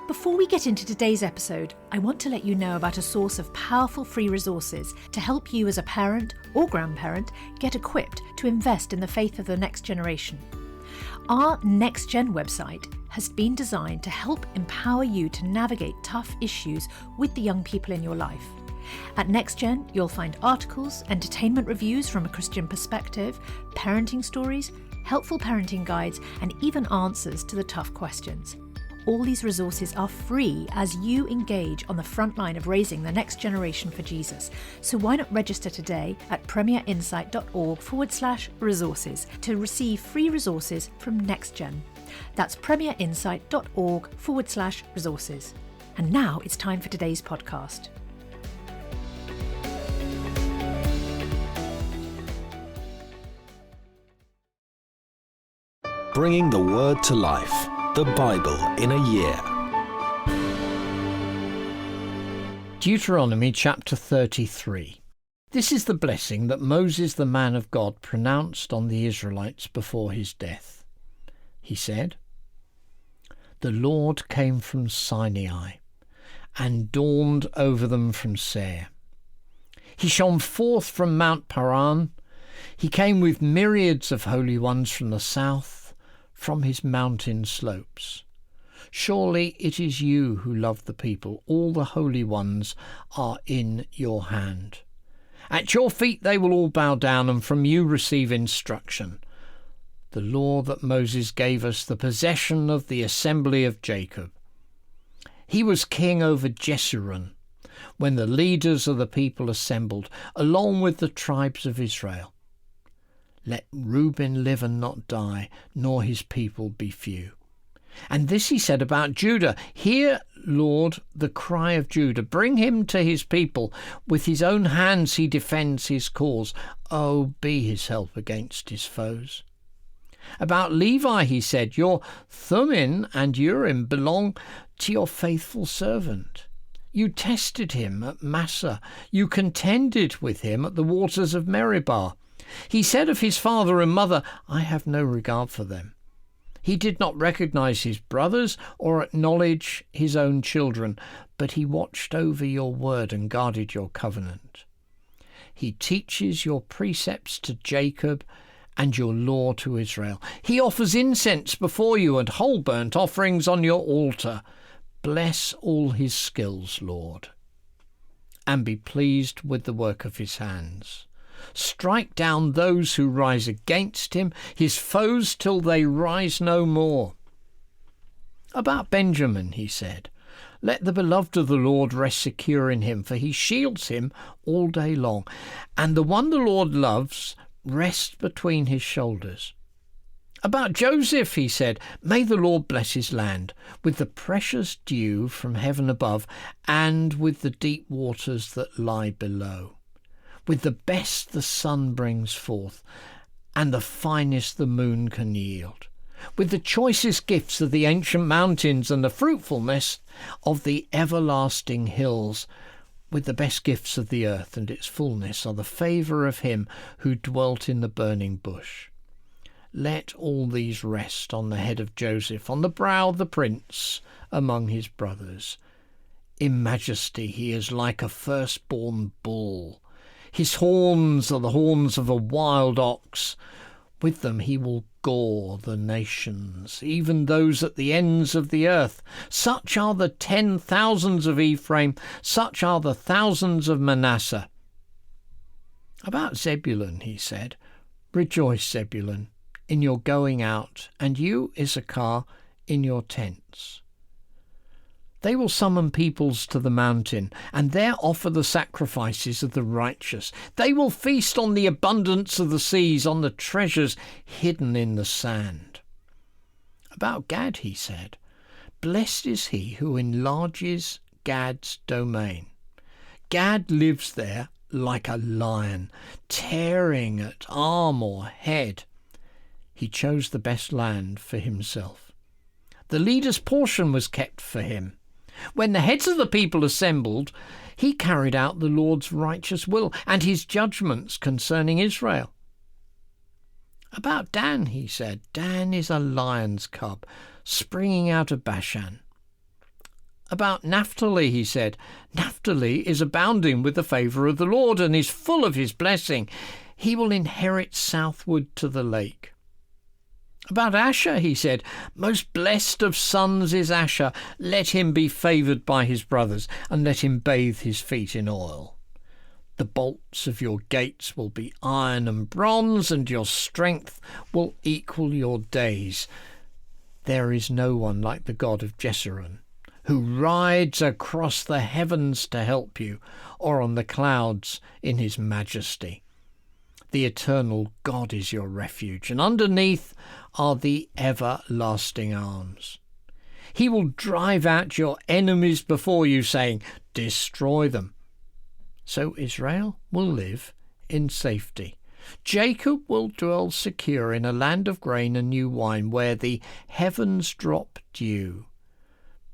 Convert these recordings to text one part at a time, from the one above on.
Before we get into today's episode, I want to let you know about a source of powerful free resources to help you as a parent or grandparent get equipped to invest in the faith of the next generation. Our Next Gen website has been designed to help empower you to navigate tough issues with the young people in your life. At Next Gen, you'll find articles, entertainment reviews from a Christian perspective, parenting stories, helpful parenting guides, and even answers to the tough questions. All these resources are free as you engage on the front line of raising the next generation for Jesus. So why not register today at premierinsight.org/resources to receive free resources from NextGen. That's premierinsight.org/resources. And now it's time for today's podcast. Bringing the Word to life. The Bible in a year. Deuteronomy chapter 33. This is the blessing that Moses the man of God pronounced on the Israelites before his death. He said, "The Lord came from Sinai and dawned over them from Seir. He shone forth from Mount Paran. He came with myriads of holy ones from the south, from his mountain slopes. Surely it is you who love the people. All the holy ones are in your hand. At your feet they will all bow down, and from you receive instruction. The law that Moses gave us, the possession of the assembly of Jacob. He was king over Jeshurun when the leaders of the people assembled, along with the tribes of Israel. Let Reuben live and not die, nor his people be few." And this he said about Judah, "Hear, Lord, the cry of Judah. Bring him to his people. With his own hands he defends his cause. Oh, be his help against his foes." About Levi he said, "Your Thummim and Urim belong to your faithful servant. You tested him at Massah. You contended with him at the waters of Meribah. He said of his father and mother, 'I have no regard for them.' He did not recognize his brothers or acknowledge his own children, but he watched over your word and guarded your covenant. He teaches your precepts to Jacob and your law to Israel. He offers incense before you and whole burnt offerings on your altar. Bless all his skills, Lord, and be pleased with the work of his hands. Strike down those who rise against him, his foes, till they rise no more." About Benjamin he said, "Let the beloved of the Lord rest secure in him, for he shields him all day long, and the one the Lord loves rests between his shoulders." About Joseph he said, "May the Lord bless his land with the precious dew from heaven above, and with the deep waters that lie below. With the best the sun brings forth, and the finest the moon can yield. With the choicest gifts of the ancient mountains and the fruitfulness of the everlasting hills. With the best gifts of the earth and its fullness are the favour of him who dwelt in the burning bush. Let all these rest on the head of Joseph, on the brow of the prince among his brothers. In majesty he is like a firstborn bull. His horns are the horns of a wild ox. With them he will gore the nations, even those at the ends of the earth. Such are the 10,000s of Ephraim, such are the thousands of Manasseh." About Zebulun he said, "Rejoice, Zebulun, in your going out, and you, Issachar, in your tents. They will summon peoples to the mountain, and there offer the sacrifices of the righteous. They will feast on the abundance of the seas, on the treasures hidden in the sand." About Gad he said, "Blessed is he who enlarges Gad's domain. Gad lives there like a lion, tearing at arm or head. He chose the best land for himself. The leader's portion was kept for him. When the heads of the people assembled, he carried out the Lord's righteous will and his judgments concerning Israel." About Dan he said, "Dan is a lion's cub, springing out of Bashan. about Naphtali, he said, Naphtali is abounding with the favour of the Lord and is full of his blessing. He will inherit southward to the lake. About Asher, he said, most blessed of sons is Asher. Let him be favoured by his brothers, and let him bathe his feet in oil. The bolts of your gates will be iron and bronze, and your strength will equal your days. There is no one like the God of Jeshurun, who rides across the heavens to help you, or on the clouds in his majesty. The eternal God is your refuge, and underneath are the everlasting arms. He will drive out your enemies before you, saying, destroy them. So Israel will live in safety. Jacob will dwell secure in a land of grain and new wine, where the heavens drop dew.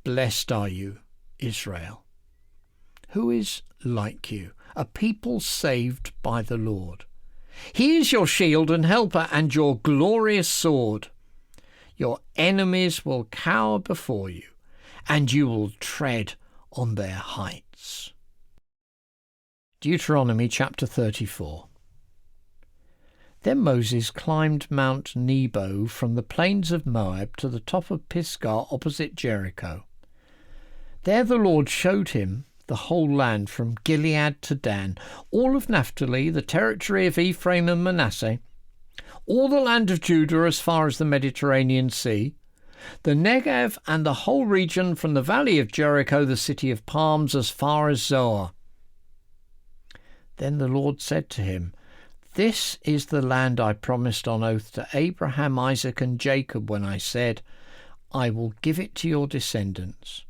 Blessed are you, Israel. Who is like you, a people saved by the Lord? He is your shield and helper and your glorious sword. Your enemies will cower before you, and you will tread on their heights. Deuteronomy chapter 34. Then Moses climbed Mount Nebo from the plains of Moab to the top of Pisgah opposite Jericho. There the Lord showed him the whole land from Gilead to Dan, all of Naphtali, the territory of Ephraim and Manasseh, all the land of Judah as far as the Mediterranean Sea, the Negev and the whole region from the valley of Jericho, the city of palms, as far as Zoar. Then the Lord said to him, This is the land I promised on oath to Abraham, Isaac and Jacob when I said, I will give it to your descendants.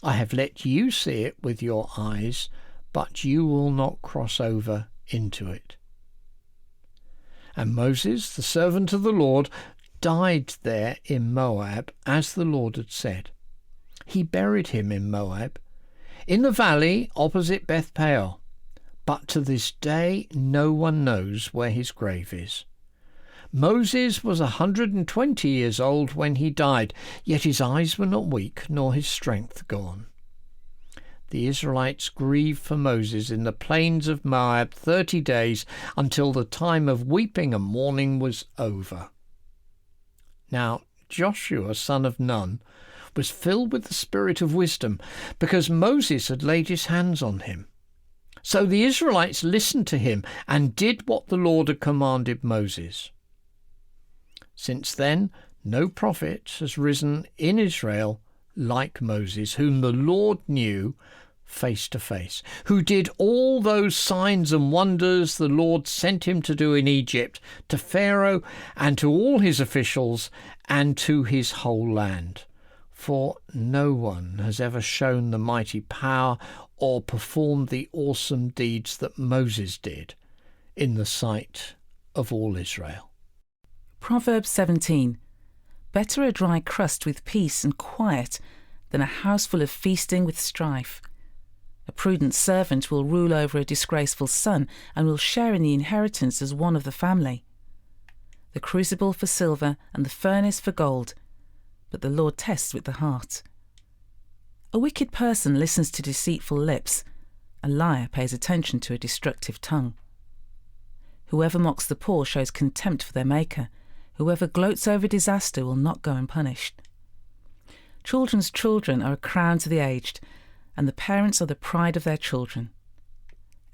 I have let you see it with your eyes, but you will not cross over into it. And Moses, the servant of the Lord, died there in Moab, as the Lord had said. He buried him in Moab, in the valley opposite Beth Peor. But to this day no one knows where his grave is. Moses was 120 years old when he died, yet his eyes were not weak, nor his strength gone. The Israelites grieved for Moses in the plains of Moab 30 days, until the time of weeping and mourning was over. Now Joshua, son of Nun, was filled with the spirit of wisdom, because Moses had laid his hands on him. So the Israelites listened to him and did what the Lord had commanded Moses. Since then, no prophet has risen in Israel like Moses, whom the Lord knew face to face, who did all those signs and wonders the Lord sent him to do in Egypt, to Pharaoh and to all his officials and to his whole land. For no one has ever shown the mighty power or performed the awesome deeds that Moses did in the sight of all Israel. Proverbs 17. Better a dry crust with peace and quiet than a house full of feasting with strife. A prudent servant will rule over a disgraceful son and will share in the inheritance as one of the family. The crucible for silver and the furnace for gold, but the Lord tests with the heart. A wicked person listens to deceitful lips. A liar pays attention to a destructive tongue. Whoever mocks the poor shows contempt for their Maker. Whoever gloats over disaster will not go unpunished. Children's children are a crown to the aged, and the parents are the pride of their children.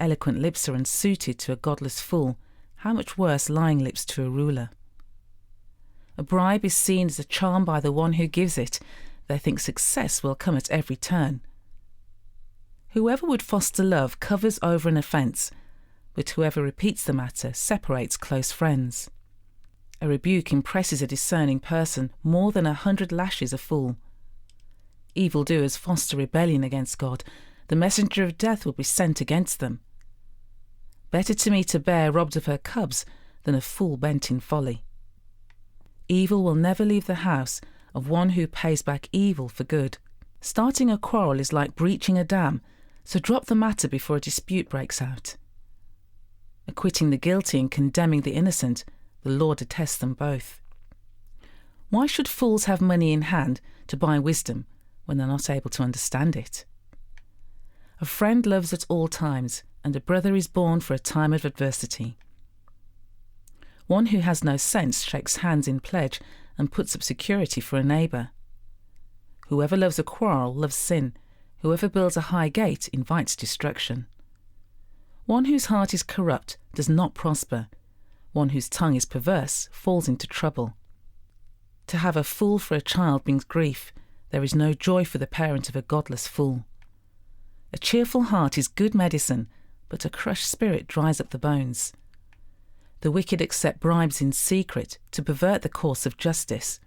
Eloquent lips are unsuited to a godless fool. How much worse lying lips to a ruler? A bribe is seen as a charm by the one who gives it. They think success will come at every turn. Whoever would foster love covers over an offence, but whoever repeats the matter separates close friends. A rebuke impresses a discerning person more than 100 lashes a fool. Evildoers foster rebellion against God. The messenger of death will be sent against them. Better to meet a bear robbed of her cubs than a fool bent in folly. Evil will never leave the house of one who pays back evil for good. Starting a quarrel is like breaching a dam, so drop the matter before a dispute breaks out. Acquitting the guilty and condemning the innocent, the Lord detests them both. Why should fools have money in hand to buy wisdom, when they're not able to understand it. A friend loves at all times, and a brother is born for a time of adversity. One who has no sense shakes hands in pledge and puts up security for a neighbour. Whoever loves a quarrel loves sin. Whoever builds a high gate invites destruction. One whose heart is corrupt does not prosper. One whose tongue is perverse falls into trouble. To have a fool for a child brings grief. There is no joy for the parent of a godless fool. A cheerful heart is good medicine, but a crushed spirit dries up the bones. The wicked accept bribes in secret to pervert the course of justice.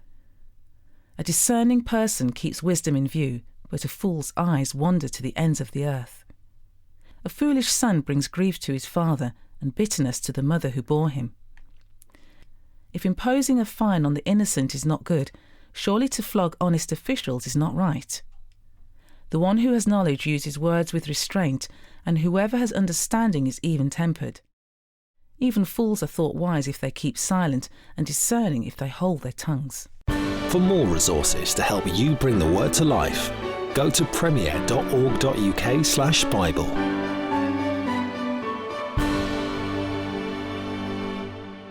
A discerning person keeps wisdom in view, but a fool's eyes wander to the ends of the earth. A foolish son brings grief to his father and bitterness to the mother who bore him. If imposing a fine on the innocent is not good, surely to flog honest officials is not right. The one who has knowledge uses words with restraint, and whoever has understanding is even-tempered. Even fools are thought wise if they keep silent, and discerning if they hold their tongues. For more resources to help you bring the word to life, go to premier.org.uk/Bible.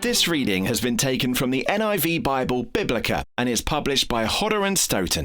This reading has been taken from the NIV Bible Biblica and is published by Hodder and Stoughton.